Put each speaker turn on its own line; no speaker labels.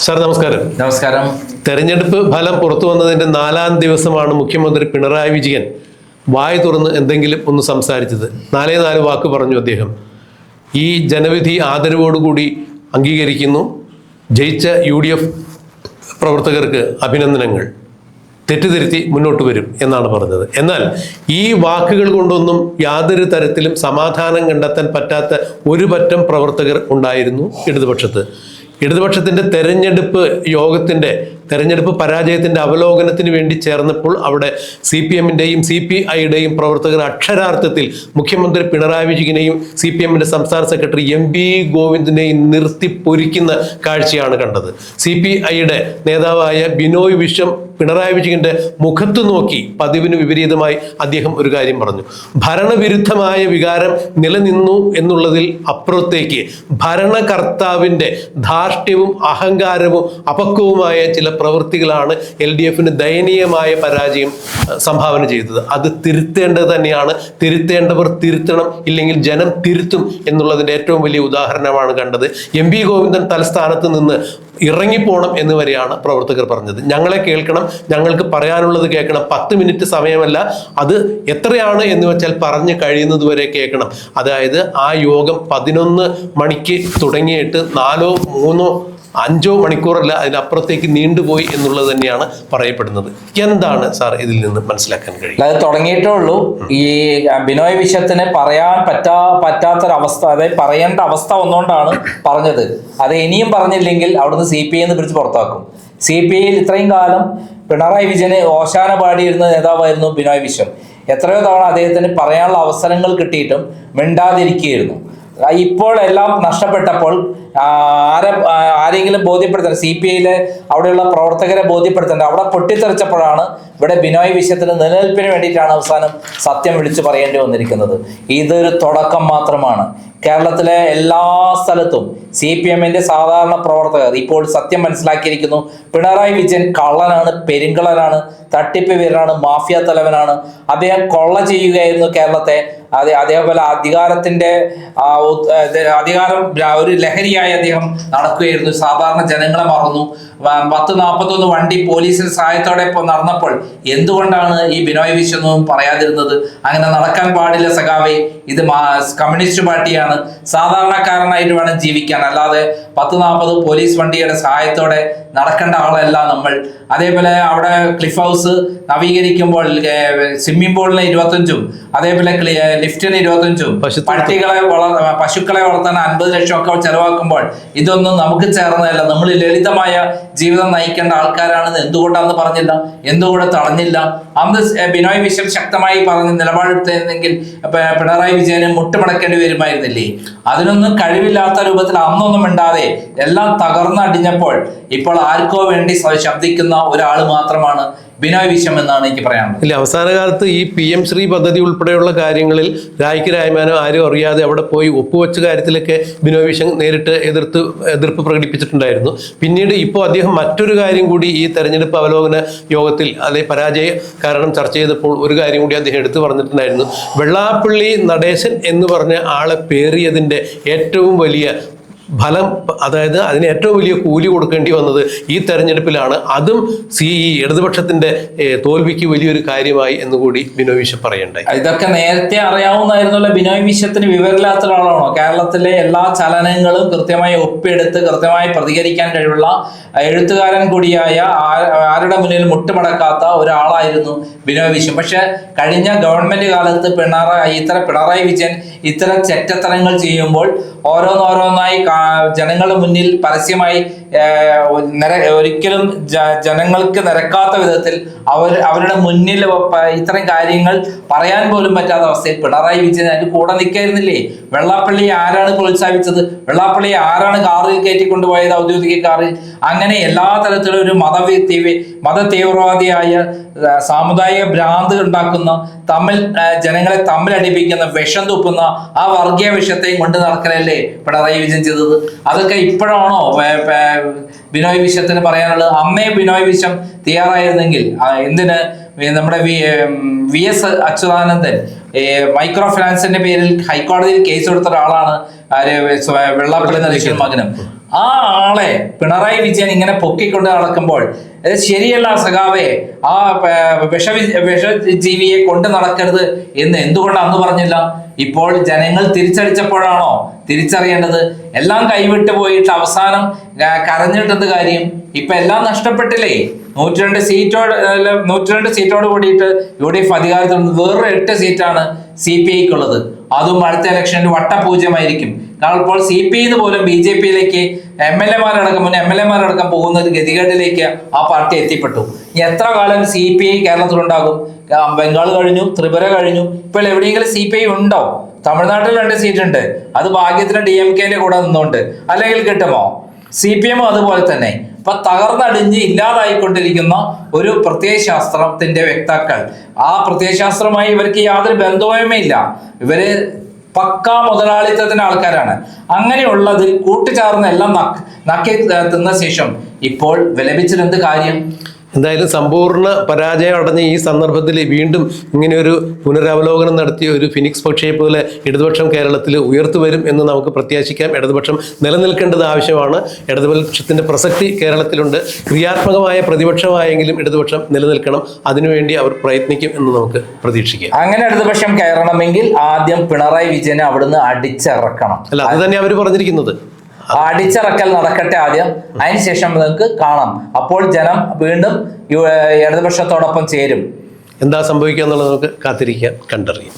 Sir നമസ്കാരം.
നമസ്കാരം.
തെരഞ്ഞെടുപ്പ് ഫലം പുറത്തു വന്നതിന്റെ 4-ാം ദിവസമാണ് മുഖ്യമന്ത്രി പിണറായി വിജയൻ വായ തുറന്ന് എന്തെങ്കിലും ഒന്ന് സംസാരിച്ചത്. 4 വാക്ക് പറഞ്ഞു അദ്ദേഹം. ഈ ജനവിധി ആദരവോടുകൂടി അംഗീകരിക്കുന്നു, ജയിച്ച UDF പ്രവർത്തകർക്ക് അഭിനന്ദനങ്ങൾ, തെറ്റിദ്ധരുത്തി മുന്നോട്ട് വരും എന്നാണ് പറഞ്ഞത്. എന്നാൽ ഈ വാക്കുകൾ കൊണ്ടൊന്നും യാതൊരു തരത്തിലും സമാധാനം കണ്ടെത്താൻ പറ്റാത്ത ഒരു പറ്റം പ്രവർത്തകർ ഉണ്ടായിരുന്നു ഇടതുപക്ഷത്തിന്റെ തെരഞ്ഞെടുപ്പ് പരാജയത്തിന്റെ അവലോകനത്തിന് വേണ്ടി ചേർന്നപ്പോൾ അവിടെ CPM-ന്റെയും CPI-യുടെയും പ്രവർത്തകർ അക്ഷരാർത്ഥത്തിൽ മുഖ്യമന്ത്രി പിണറായി വിജയനെയും CPM-ന്റെ സംസ്ഥാന സെക്രട്ടറി MV ഗോവിന്ദനെയും നിർത്തി പൊരിക്കുന്ന കാഴ്ചയാണ് കണ്ടത്. CPI-യുടെ നേതാവായ ബിനോയ് വിശ്വം പിണറായി വിജയന്റെ മുഖത്ത് നോക്കി പതിവിന് വിപരീതമായി അദ്ദേഹം ഒരു കാര്യം പറഞ്ഞു. ഭരണവിരുദ്ധമായ വികാരം നിലനിന്നു എന്നുള്ളതിൽ അപ്പുറത്തേക്ക് ഭരണകർത്താവിന്റെ ധാർഷ്ട്യവും അഹങ്കാരവും അപക്വവുമായ ചില പ്രവൃത്തികളാണ് LDF-ന് ദയനീയമായ പരാജയം സംഭാവന ചെയ്തത്. അത് തിരുത്തേണ്ടത് തന്നെയാണ്. തിരുത്തേണ്ടവർ തിരുത്തണം, ഇല്ലെങ്കിൽ ജനം തിരുത്തും എന്നുള്ളതിന്റെ ഏറ്റവും വലിയ ഉദാഹരണമാണ് കണ്ടത്. MV ഗോവിന്ദൻ തലസ്ഥാനത്ത് നിന്ന് ഇറങ്ങിപ്പോണം എന്ന് വരെയാണ് പ്രവർത്തകർ പറഞ്ഞത്. ഞങ്ങളെ കേൾക്കണം, ഞങ്ങൾക്ക് പറയാനുള്ളത് കേൾക്കണം. 10 മിനിറ്റ് സമയമല്ല, അത് എത്രയാണ് എന്ന് വെച്ചാൽ പറഞ്ഞു കഴിയുന്നത് വരെ കേൾക്കണം. അതായത് ആ യോഗം 11 മണിക്ക് തുടങ്ങിയിട്ട് 4, 3, 5 മണിക്കൂറല്ല, അതിനപ്പുറത്തേക്ക് നീണ്ടുപോയി എന്നുള്ളത് തന്നെയാണ് പറയപ്പെടുന്നത്. എന്താണ് സാർ ഇതിൽ നിന്ന് മനസ്സിലാക്കാൻ കഴിയും?
അത് തുടങ്ങിയിട്ടേ ഉള്ളൂ. ഈ ബിനോയ് വിശ്വത്തിന് പറയാൻ പറ്റാത്തൊരവസ്ഥ, അതായത് പറയേണ്ട അവസ്ഥ വന്നുകൊണ്ടാണ് പറഞ്ഞത്. അത് ഇനിയും പറഞ്ഞില്ലെങ്കിൽ അവിടുന്ന് CPI പിടിച്ച് പുറത്താക്കും. CPI-യിൽ ഇത്രയും കാലം പിണറായി വിജയന് ഓശാന പാടിയിരുന്ന നേതാവായിരുന്നു ബിനോയ് വിശ്വം. എത്രയോ തവണ അദ്ദേഹത്തിന് പറയാനുള്ള അവസരങ്ങൾ കിട്ടിയിട്ടും മിണ്ടാതിരിക്കുകയായിരുന്നു. ഇപ്പോൾ എല്ലാം നഷ്ടപ്പെട്ടപ്പോൾ ആരെങ്കിലും ബോധ്യപ്പെടുത്തണം, CPI-യിലെ അവിടെയുള്ള പ്രവർത്തകരെ ബോധ്യപ്പെടുത്തേണ്ട. അവിടെ പൊട്ടിത്തെറിച്ചപ്പോഴാണ് ഇവിടെ ബിനോയ് വിശ്വത്തിന് നിലനിൽപ്പിന് വേണ്ടിയിട്ടാണ് അവസാനം സത്യം വിളിച്ചു പറയേണ്ടി വന്നിരിക്കുന്നത്. ഇതൊരു തുടക്കം മാത്രമാണ്. കേരളത്തിലെ എല്ലാ സ്ഥലത്തും CPM-ന്റെ സാധാരണ പ്രവർത്തകർ ഇപ്പോൾ സത്യം മനസ്സിലാക്കിയിരിക്കുന്നു. പിണറായി വിജയൻ കള്ളനാണ്, പെരുങ്കളനാണ്, തട്ടിപ്പ് വീരനാണ്, മാഫിയ തലവനാണ്. അദ്ദേഹം കൊള്ള ചെയ്യുകയായിരുന്നു കേരളത്തെ. അതേപോലെ അധികാരം ഒരു ലഹരിയായി അദ്ദേഹം നടക്കുകയായിരുന്നു. സാധാരണ ജനങ്ങളെ മറന്നു. 10-41 വണ്ടി പോലീസിന്റെ സഹായത്തോടെ നടന്നപ്പോൾ എന്തുകൊണ്ടാണ് ഈ ബിനോയ് വിശ്വം പറയാതിരുന്നത്? അങ്ങനെ നടക്കാൻ പാടില്ല സഖാവേ, ഇത് കമ്മ്യൂണിസ്റ്റ് പാർട്ടിയാണ്, സാധാരണക്കാരനായിട്ട് വേണം ജീവിക്കാൻ, അല്ലാതെ 10-40 പോലീസ് വണ്ടിയുടെ സഹായത്തോടെ നടക്കേണ്ട ആളല്ല നമ്മൾ. അതേപോലെ അവിടെ ക്ലിഫ് ഹൗസ് നവീകരിക്കുമ്പോൾ സ്വിമ്മിംഗ് പൂളിന് 25, അതേപോലെ ലിഫ്റ്റിന് 25, പശുക്കളെ വളർത്താൻ 50 ലക്ഷം ഒക്കെ ചെലവാക്കുമ്പോൾ ഇതൊന്നും നമുക്ക് ചേർന്നതല്ല. നമ്മൾ ലളിതമായ ജീവിതം നയിക്കേണ്ട ആൾക്കാരാണെന്ന് എന്തുകൊണ്ടാണെന്ന് പറഞ്ഞില്ല, എന്തുകൊണ്ട് തടഞ്ഞില്ല? അന്ന് ബിനോയ് വിശ്വം ശക്തമായി പറഞ്ഞ് നിലപാടെടുത്തിരുന്നെങ്കിൽ പിണറായി വിജയന് മുട്ടുമടക്കേണ്ടി വരുമായിരുന്നില്ലേ? അതിനൊന്നും കഴിവില്ലാത്ത രൂപത്തിൽ അന്നൊന്നും മിണ്ടാതെ എല്ലാം തകർന്നടിഞ്ഞപ്പോൾ ഇപ്പോൾ ആർക്കോ വേണ്ടി ശബ്ദിക്കുന്ന ഒരാൾ മാത്രമാണ് ബിനോയ് വിശ്വം എന്നാണ് എനിക്ക് പറയാനുള്ളത്.
ഇല്ല, അവസാന കാലത്ത് ഈ PM ശ്രീ പദ്ധതി ഉൾപ്പെടെയുള്ള കാര്യങ്ങളിൽ രായ്ക്ക് രായ്മാനോ ആരും അറിയാതെ അവിടെ പോയി ഒപ്പുവെച്ച കാര്യത്തിലൊക്കെ ബിനോയ് വിശ്വം നേരിട്ട് എതിർപ്പ് പ്രകടിപ്പിച്ചിട്ടുണ്ടായിരുന്നു. പിന്നീട് ഇപ്പോൾ അദ്ദേഹം മറ്റൊരു കാര്യം കൂടി ഈ തെരഞ്ഞെടുപ്പ് അവലോകന യോഗത്തിൽ പരാജയ കാരണം ചർച്ച ചെയ്തപ്പോൾ ഒരു കാര്യം കൂടി അദ്ദേഹം എടുത്തു പറഞ്ഞിട്ടുണ്ടായിരുന്നു. വെള്ളാപ്പള്ളി നടേശൻ എന്ന് പറഞ്ഞ ആളെ പേറിയതിൻ്റെ ഏറ്റവും വലിയ ഫലം, അതായത് അതിന് ഏറ്റവും വലിയ കൂലി കൊടുക്കേണ്ടി വന്നത് ഈ തെരഞ്ഞെടുപ്പിലാണ്. അതും ഇടതുപക്ഷത്തിന്റെ തോൽവിക്ക് വലിയൊരു കാര്യമായി എന്നുകൂടി ബിനോയ് വിശ്വം പറയണ്ടായി.
ഇതൊക്കെ നേരത്തെ അറിയാവുന്നതായിരുന്നല്ലോ. ബിനോയ് വിശ്വത്തിന് വിവരമില്ലാത്ത ഒരാളാണോ? കേരളത്തിലെ എല്ലാ ചലനങ്ങളും കൃത്യമായി ഒപ്പിയെടുത്ത് കൃത്യമായി പ്രതികരിക്കാൻ കഴിവുള്ള എഴുത്തുകാരൻ കൂടിയായ, ആരുടെ മുന്നിൽ മുട്ടുമടക്കാത്ത ഒരാളായിരുന്നു ബിനോയ് വിശ്വം. പക്ഷെ കഴിഞ്ഞ ഗവൺമെന്റ് കാലത്ത് പിണറായി വിജയൻ ഇത്തരം ചെറ്റത്തരങ്ങൾ ചെയ്യുമ്പോൾ ഓരോന്നോരോന്നായി ജനങ്ങളുടെ മുന്നിൽ പരസ്യമായി ഒരിക്കലും ജനങ്ങൾക്ക് നിരക്കാത്ത വിധത്തിൽ അവരുടെ മുന്നിൽ ഇത്തരം കാര്യങ്ങൾ പറയാൻ പോലും പറ്റാത്ത അവസ്ഥയിൽ പിണറായി വിജയൻ അതിന് കൂടെ നിൽക്കായിരുന്നില്ലേ? വെള്ളാപ്പള്ളിയെ ആരാണ് പ്രോത്സാഹിപ്പിച്ചത്? വെള്ളാപ്പള്ളിയെ ആരാണ് കാറിൽ കയറ്റിക്കൊണ്ടുപോയത്, ഔദ്യോഗിക കാറിൽ? അങ്ങനെ എല്ലാ തരത്തിലും ഒരു മത തീവ്രവാദിയായ, സാമുദായിക ഭ്രാന്ത് ഉണ്ടാക്കുന്ന, ജനങ്ങളെ തമ്മിലടിപ്പിക്കുന്ന, വിഷം തുപ്പുന്ന ആ വർഗീയ വിഷത്തെയും കൊണ്ട് നടക്കലല്ലേ പിണറായി വിജയൻ ചെയ്തത്? അതൊക്കെ ഇപ്പോഴാണോ ബിനോയ് വിശ്വത്തിന് പറയാനുള്ളത്? അന്നേ ബിനോയ് വിശ്വം തയ്യാറായിരുന്നെങ്കിൽ എന്തിന് നമ്മുടെ VS അച്യുതാനന്ദൻ മൈക്രോ ഫിനാൻസിന്റെ പേരിൽ ഹൈക്കോടതിയിൽ കേസ് കൊടുത്ത ഒരാളാണ് വെള്ളാപ്പള്ളി നടേശനും മകനും. ആ ആളെ പിണറായി വിജയൻ ഇങ്ങനെ പൊക്കിക്കൊണ്ട് നടക്കുമ്പോൾ ഇത് ശരിയല്ല സഖാവേ, ആ വിഷജീവിയെ കൊണ്ട് നടക്കരുത് എന്ന് എന്തുകൊണ്ട് അന്ന് പറഞ്ഞില്ല? ഇപ്പോൾ ജനങ്ങൾ തിരിച്ചടിച്ചപ്പോഴാണോ തിരിച്ചറിയേണ്ടത്? എല്ലാം കൈവിട്ട് പോയിട്ട് അവസാനം കരഞ്ഞിട്ടെന്ത് കാര്യം? ഇപ്പൊ എല്ലാം നഷ്ടപ്പെട്ടില്ലേ? 102 സീറ്റോട് കൂടിയിട്ട് UDF അധികാരത്തിൽ വേറൊരു 8 സീറ്റാണ് CPIക്കുള്ളത്. അതും അടുത്ത ഇലക്ഷനിൽ വട്ടപൂജ്യമായിരിക്കും. കാരണം ഇപ്പോൾ CPI പോലും BJPയിലേക്ക് മുൻ എം എൽ എമാരടക്കം പോകുന്ന ഒരു ഗതികേടിലേക്ക് ആ പാർട്ടി എത്തിപ്പെട്ടു. ഇനി എത്ര കാലം CPI കേരളത്തിലുണ്ടാകും? ബംഗാൾ കഴിഞ്ഞു, ത്രിപുര കഴിഞ്ഞു, ഇപ്പോൾ എവിടെയെങ്കിലും CPI ഉണ്ടോ? തമിഴ്നാട്ടിൽ 2 സീറ്റ് ഉണ്ട്, അത് ഭാഗ്യത്തിന് DMKന്റെ കൂടെ നിന്നുകൊണ്ട്, അല്ലെങ്കിൽ കിട്ടുമോ? CPM അതുപോലെ തന്നെ. ഇപ്പൊ തകർന്നടിഞ്ഞ് ഇല്ലാതായിക്കൊണ്ടിരിക്കുന്ന ഒരു പ്രത്യയശാസ്ത്രത്തിന്റെ വ്യക്താക്കൾ, ആ പ്രത്യയശാസ്ത്രമായി ഇവർക്ക് യാതൊരു ബന്ധവുമേ ഇല്ല. ഇവര് പക്കാ മുതലാളിത്തത്തിന്റെ ആൾക്കാരാണ്. അങ്ങനെയുള്ളതിൽ കൂട്ടുചേർന്ന് എല്ലാം നക്കി തിന്ന ശേഷം ഇപ്പോൾ വിലപിച്ചിട്ട് കാര്യം?
എന്തായാലും സമ്പൂർണ്ണ പരാജയം അടഞ്ഞ ഈ സന്ദർഭത്തിൽ വീണ്ടും ഇങ്ങനെ ഒരു പുനരവലോകനം നടത്തിയ ഒരു ഫിനിക്സ് പക്ഷിയെ പോലെ ഇടതുപക്ഷം കേരളത്തിൽ ഉയർത്തു വരും എന്ന് നമുക്ക് പ്രത്യാശിക്കാം. ഇടതുപക്ഷം നിലനിൽക്കേണ്ടത് ആവശ്യമാണ്. ഇടതുപക്ഷത്തിന്റെ പ്രസക്തി കേരളത്തിലുണ്ട്. ക്രിയാത്മകമായ പ്രതിപക്ഷമായെങ്കിലും ഇടതുപക്ഷം നിലനിൽക്കണം. അതിനുവേണ്ടി അവർ പ്രയത്നിക്കും എന്ന് നമുക്ക് പ്രതീക്ഷിക്കാം.
അങ്ങനെ ഇടതുപക്ഷം കയറണമെങ്കിൽ ആദ്യം പിണറായി വിജയനെ അവിടുന്ന് അടിച്ചിറക്കണം.
അല്ല, അത് തന്നെ അവർ പറഞ്ഞിരിക്കുന്നത്.
അടിച്ചിറക്കൽ നടക്കട്ടെ ആദ്യം, അതിനുശേഷം നിങ്ങൾക്ക് കാണാം. അപ്പോൾ ജനം വീണ്ടും ഇടതുപക്ഷത്തോടൊപ്പം ചേരും.
എന്താ സംഭവിക്കുക എന്നുള്ളത് നമുക്ക് കാത്തിരിക്കാം, കണ്ടറിയാം.